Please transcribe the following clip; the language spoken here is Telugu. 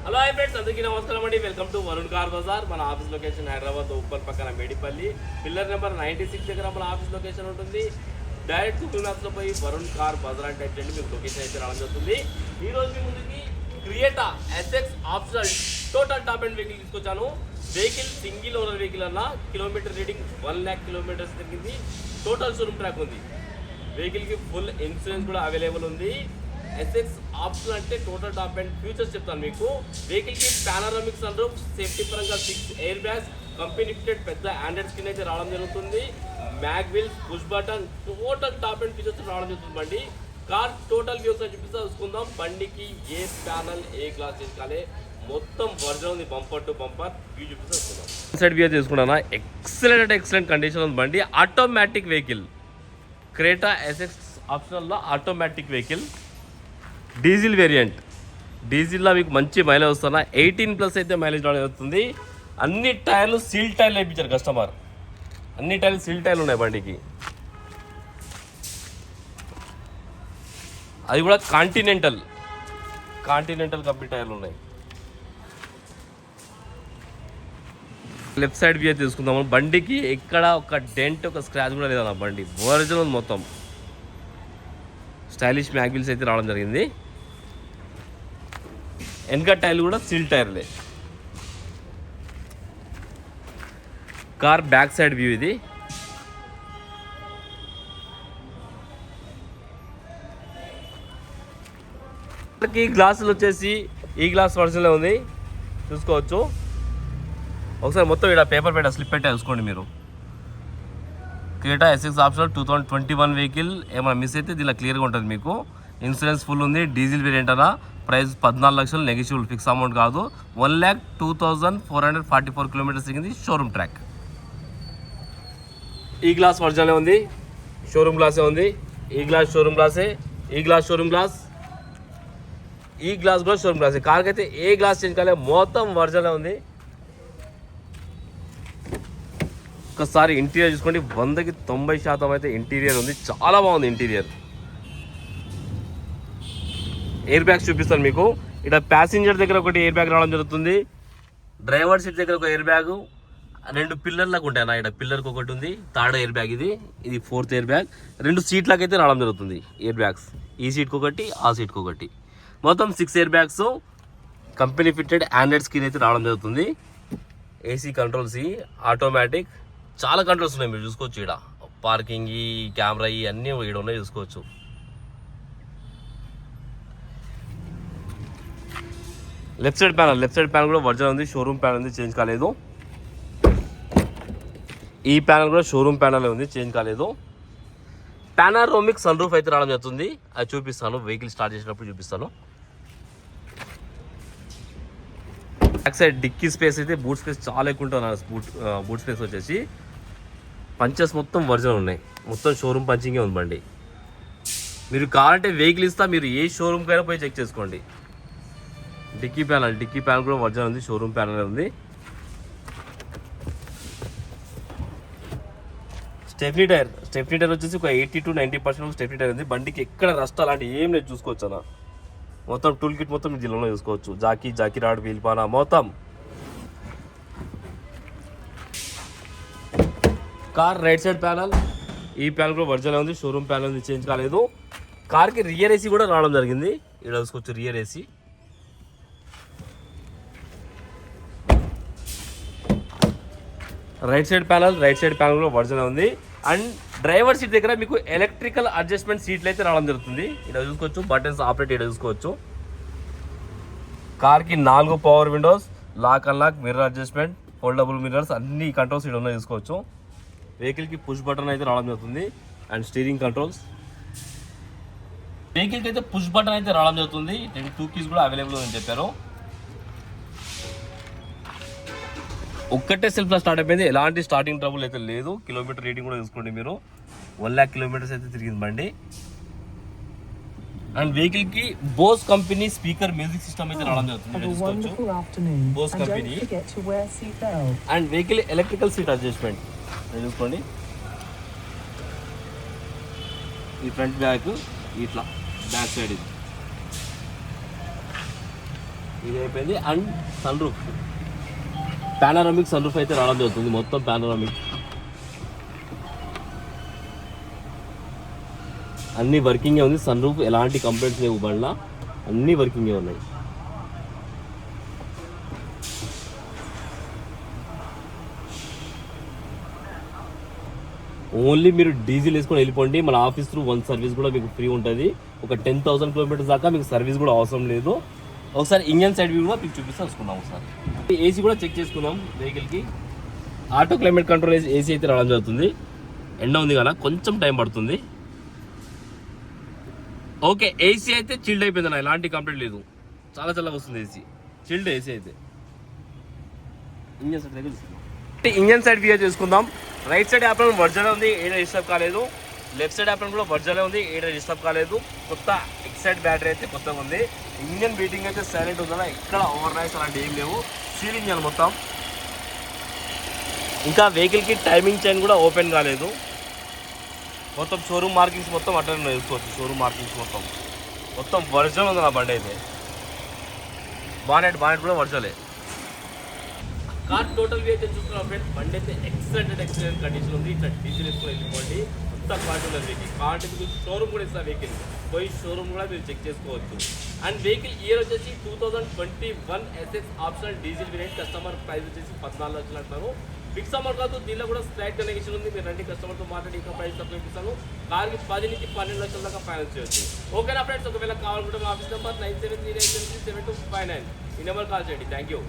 హలో హాయ్ ఫ్రెండ్స్, అందరికీ నమస్కారం అండి. Welcome to Varun car Bazaar. మన ఆఫీస్ లొకేషన్ హైదరాబాద్ ఉప్పల్ పక్కన మేడిపల్లి పిల్లర్ నెంబర్ 96 దగ్గర మన ఆఫీస్ లొకేషన్ ఉంటుంది. డైరెక్ట్ గూగుల్ మ్యాప్స్లో పోయి వరుణ్ కార్ బజార్ అని టైప్ చేయండి, మీకు లొకేషన్ అయితే రావడం జరుగుతుంది. ఈ రోజు మీ ముందుకి Creta SX optional total top and vehicle తీసుకొచ్చాను. వెహికల్ సింగిల్ ఓనర్ వెహికల్ అన్న, కిలోమీటర్ రీడింగ్ 1 lakh కిలోమీటర్స్ తిరిగింది. టోటల్ షోరూమ్ ట్రాక్ ఉంది. వెహికల్కి ఫుల్ ఇన్సూరెన్స్ కూడా అవైలబుల్ ఉంది. ఎస్ఎక్స్ ఆప్షన్ అంటే టోటల్ టాప్ అండ్ ఫ్యూచర్స్ చెప్తాను మీకు. వెహికల్కి పానరామిక్ సన్ రూఫ్, సేఫ్టీ పరంగా 6 ఎయిర్ బ్యాగ్స్, కంపెనీ ఫిటెడ్ పెద్ద ఆండ్రాయిడ్ స్క్రీన్ అయితే రావడం జరుగుతుంది. Mag wheels, push button, total top and features రావడం జరుగుతుంది. బండి కార్ టోటల్ వ్యూస్ చూపిస్తా చూసుకుందాం. బండికి ఏ ప్యానల్ ఏ గ్లాస్ చేసుకోవాలి, మొత్తం వర్జన్ ఉంది. బంపర్ టు బంపర్ వ్యూ చూపిస్తా చూసుకుందాం. సైడ్ వ్యూ తీసుకున్నా, ఎక్సలెంట్ కండిషన్ ఉంది బండి. ఆటోమేటిక్ వెహికల్, క్రేటా ఎస్ఎక్స్ ఆప్షనల్లో ఆటోమేటిక్ వెహికల్, డీజిల్ వేరియంట్. డీజిల్లో మీకు మంచి మైలేజ్ వస్తున్నా, 18+ అయితే మైలేజ్ రావడం అవుతుంది. అన్ని టైర్లు సీల్ టైర్లు వేయించారు కస్టమర్. అన్ని టైర్లు సీల్ టైర్లు ఉన్నాయి బండికి. అది కూడా కాంటినెంటల్ కంపెనీ టైర్లు ఉన్నాయి. లెఫ్ట్ సైడ్ వ్యూ తీసుకుందాము. బండికి ఎక్కడ ఒక డెంట్, ఒక స్క్రాచ్ కూడా లేదన్న. బండి ఒరిజినల్ మొత్తం. స్టైలిష్ మ్యాగ్ వీల్స్ అయితే రావడం జరిగింది. వెనక టైర్లు కూడా సీల్ టైర్లే. కార్ బ్యాక్ సైడ్ వ్యూ ఇది. ఈ గ్లాసులు వచ్చేసి ఈ గ్లాస్ వర్షన్లో ఉంది, చూసుకోవచ్చు. ఒకసారి మొత్తం ఇక్కడ పేపర్ పెట్టా, స్లిప్ పెట్టా చూసుకోండి మీరు. క్రియేటా ఎస్ఎక్స్ ఆప్షనల్ 2021 వెహికల్. ఏమైనా మిస్ అయితే దీనిలో క్లియర్గా ఉంటుంది మీకు. ఇన్సూరెన్స్ ఫుల్ ఉంది. డీజిల్ వేరియంట్ అన్న. ప్రైస్ 14 లక్షలు, నెగిషియబుల్, ఫిక్స్ అమౌంట్ కాదు. 1,02,444 కిలోమీటర్స్ తిరిగింది. Showroom track. ఈ గ్లాస్ వర్జన్లో ఉంది, షోరూమ్ గ్లాసే ఉంది. ఈ గ్లాస్ షోరూమ్ గ్లాసే, ఈ గ్లాస్ షోరూమ్ గ్లాస్, ఈ గ్లాస్ కూడా షోరూమ్ గ్లాసే. కార్కి అయితే ఏ గ్లాస్ చేంజ్ కాలే, మొత్తం వర్జన్లో ఉంది. ఒకసారి ఇంటీరియర్ చూసుకోండి, 100కి 90% అయితే ఇంటీరియర్ ఉంది. చాలా బాగుంది ఇంటీరియర్. ఎయిర్ బ్యాగ్స్ చూపిస్తాను మీకు. ఇక్కడ ప్యాసింజర్ దగ్గర ఒకటి ఎయిర్ బ్యాగ్ రావడం జరుగుతుంది. డ్రైవర్ సీట్ దగ్గర ఒక ఎయిర్ బ్యాగ్, 2 పిల్లర్లకు ఉంటాయి అన్న. ఇక్కడ పిల్లర్కి ఒకటి ఉంది, 3rd ఎయిర్ బ్యాగ్ ఇది 4th ఎయిర్ బ్యాగ్. 2 సీట్లకు అయితే రావడం జరుగుతుంది ఎయిర్ బ్యాగ్స్. ఈ సీట్కి ఒకటి, ఆ సీట్కి ఒకటి, మొత్తం 6 air bags. Company fitted Android screen అయితే రావడం జరుగుతుంది. ఏసీ కంట్రోల్స్, ఆటోమేటిక్, చాలా కంట్రోల్స్ ఉన్నాయి మీరు చూసుకోవచ్చు. ఇక్కడ పార్కింగ్, ఈ కెమెరా, ఈ అన్నీ ఇక్కడ ఉన్నాయి చూసుకోవచ్చు. లెఫ్ట్ సైడ్ ప్యానల్ కూడా వర్జన్ ఉంది. షోరూమ్ ప్యానల్ ఉంది, చేంజ్ కాలేదు. ఈ ప్యానల్ కూడా షోరూమ్ ప్యానల్ ఉంది, చేంజ్ కాలేదు. పానోరామిక్ సన్ రూఫ్ అయితే రావడం జరుగుతుంది. అది చూపిస్తాను, వెహికల్ స్టార్ట్ చేసినప్పుడు చూపిస్తాను. బ్యాక్ సైడ్ డిక్కీ స్పేస్ అయితే, బూట్ స్పేస్ చాలా ఎక్కువ ఉంటుంది. బూట్ స్పేస్ వచ్చేసి పంచెస్ మొత్తం వర్జన్ ఉన్నాయి. మొత్తం షోరూమ్ పంచింగే ఉంది బండి. మీరు కావాలంటే వెహికల్ ఇస్తా, మీరు ఏ షోరూమ్కి అయినా పోయి చెక్ చేసుకోండి. డిక్కీ ప్యానల్ కూడా వర్జన్ ఉంది, షోరూమ్ ప్యానల్ ఉంది. స్టెఫ్నీ టైర్ వచ్చేసి ఒక 80 to 90% స్టెఫ్నీ టైర్ ఉంది. బండికి ఎక్కడ రస్ట్ అలాంటి ఏం లేదు, చూసుకోవచ్చు అన్న. మొత్తం టూల్ కిట్ మొత్తం దీనిలో చూసుకోవచ్చు. జాకీ రాడ్, వీల్ పానా మొత్తం. కార్ రైట్ సైడ్ ప్యానల్, ఈ ప్యానల్ కూడా వర్జన్ ఉంది, షోరూమ్ ప్యానల్ ఉంది, చేంజ్ కాలేదు. కార్కి రియర్ ఏసీ కూడా రావడం జరిగింది. ఇక్కడ చూసుకోవచ్చు rear AC. Right side panel కూడా వర్జన్ ఉంది. అండ్ డ్రైవర్ సీట్ దగ్గర మీకు ఎలక్ట్రికల్ అడ్జస్ట్మెంట్ సీట్లు అయితే రావడం జరుగుతుంది. ఇక్కడ చూసుకోవచ్చు, బటన్స్ ఆపరేట్ ఇక్కడ చూసుకోవచ్చు. కార్కి 4 power windows, lock unlock, mirror adjustment, foldable mirrors, అన్ని కంట్రోల్స్ ఇక్కడ ఉన్నాయి చూసుకోవచ్చు. వెహికల్కి పుష్ బటన్ అయితే రావడం జరుగుతుంది. And steering controls. వెహికల్కి అయితే పుష్ బటన్ అయితే రావడం జరుగుతుంది. 2 కీస్ కూడా అవైలబుల్ అని చెప్పారు. ఒక్కటే సెల్ఫ్లో స్టార్ట్ అయిపోయింది, ఎలాంటి స్టార్టింగ్ ట్రబుల్ అయితే లేదు. కిలోమీటర్ రీడింగ్ కూడా చూసుకోండి మీరు, 1 lakh కిలోమీటర్స్ అయితే తిరిగింది బండి. అండ్ వెహికల్ కి Bose company speaker music system అయితే రావడం జరుగుతుంది. Bose company. And vehicle electrical seat adjustment చూసుకోండి. ఈ ఫ్రంట్ బ్యాక్ ఇట్లా బ్యాక్ సైడ్ ఇది ఇది అయిపోయింది. And sunroof, panoramic sunroof అయితే రావడం జరుగుతుంది. మొత్తం పానరామిక్, అన్ని వర్కింగే ఉంది. సన్ రూఫ్ ఎలాంటి కంప్లైంట్స్ లేవు, బండ్ల అన్ని వర్కింగే ఉన్నాయి. ఓన్లీ మీరు డీజిల్ వేసుకొని వెళ్ళిపోండి. మన ఆఫీస్ త్రూ 1 సర్వీస్ కూడా మీకు ఫ్రీ ఉంటుంది. ఒక 10,000 కిలోమీటర్స్ దాకా మీకు సర్వీస్ కూడా అవసరం లేదు. ఒకసారి ఇంజన్ సైడ్ వ్యూ కూడా మీకు చూపిస్తే చూసుకుందాం. ఒకసారి ఏసీ కూడా చెక్ చేసుకుందాం. వెహికల్కి ఆటో క్లైమేట్ కంట్రోల్ ఏసీ అయితే రావడం జరుగుతుంది. ఎండ ఉంది కదా, కొంచెం టైం పడుతుంది. ఓకే, ఏసీ అయితే చిల్డ్ అయిపోయింది అన్న, ఎలాంటి కంప్లైంట్ లేదు. చాలా చల్లగా వస్తుంది ఏసీ, చిల్డ్ ఏసీ అయితే. ఇంజన్ సైడ్ దగ్గర చూసుకుందాం. ఇంజన్ సైడ్ వ్యూ చేసుకుందాం. రైట్ సైడ్ యాప్లో వర్జన్ ఉంది, ఏడ డిస్టర్బ్ కాలేదు. లెఫ్ట్ సైడ్ యాప్లో కూడా వర్జనే ఉంది, ఏడ డిస్టర్బ్ కాలేదు. కొత్త ఎక్సైడ్ బ్యాటరీ అయితే కొత్తగా ఉంది. ఇంజన్ బీటింగ్ అయితే సైలెంట్ ఉందా, ఇక్కడ ఓవర్ నైట్స్ అలాంటి ఏం లేవు. సీల్ ఇంజన్ మొత్తం. ఇంకా వెహికల్కి టైమింగ్ చైన్ కూడా ఓపెన్ కాలేదు. మొత్తం షోరూమ్ మార్కింగ్స్ మొత్తం అట్లనే చూసుకోవచ్చు. షోరూమ్ మార్కింగ్స్ మొత్తం వర్జన్ ఉంది నా బండి అయితే. బానెట్ కూడా వర్జలే. కార్ టోటల్ వ్యూ అయితే చూస్తున్నాం ఫ్రెండ్స్. బండి అయితే ఎక్సలెంట్ కండిషన్ ఉంది. ఇట్లా డీజిల్ వేసుకొని వెళ్ళిపోండి. మొత్తం క్వాలిటీ ఉంది వెహికల్. క్వాలిటీ మీకు షోరూమ్ కూడా ఇస్తారు. వెహికల్ పోయి షోరూమ్ కూడా మీరు చెక్ చేసుకోవచ్చు. అండ్ వెహికల్ ఇయర్ వచ్చేసి 2021 SS optional diesel variant. Customer price వచ్చేసి 14 లక్షలు అంటారు. ఫిక్స్ అమౌంట్ కాదు, దీనిలో కూడా స్లైట్ కనెక్షన్ ఉంది. మీరు రండి కస్టమర్తో మాట్లాడి ఇంకా ప్రైస్ తక్కువ ఇస్తాను. కార్కి 10 నుంచి 12 లక్షల దాకా ఫైనాన్స్ చేయొచ్చు. ఓకేనా ఫ్రెండ్స్, ఒకవేళ కావాలనుకుంటే మా ఆఫీస్ నెంబర్ 9739737259 ఈ నెంబర్ కాల్ చేయండి. Thank you.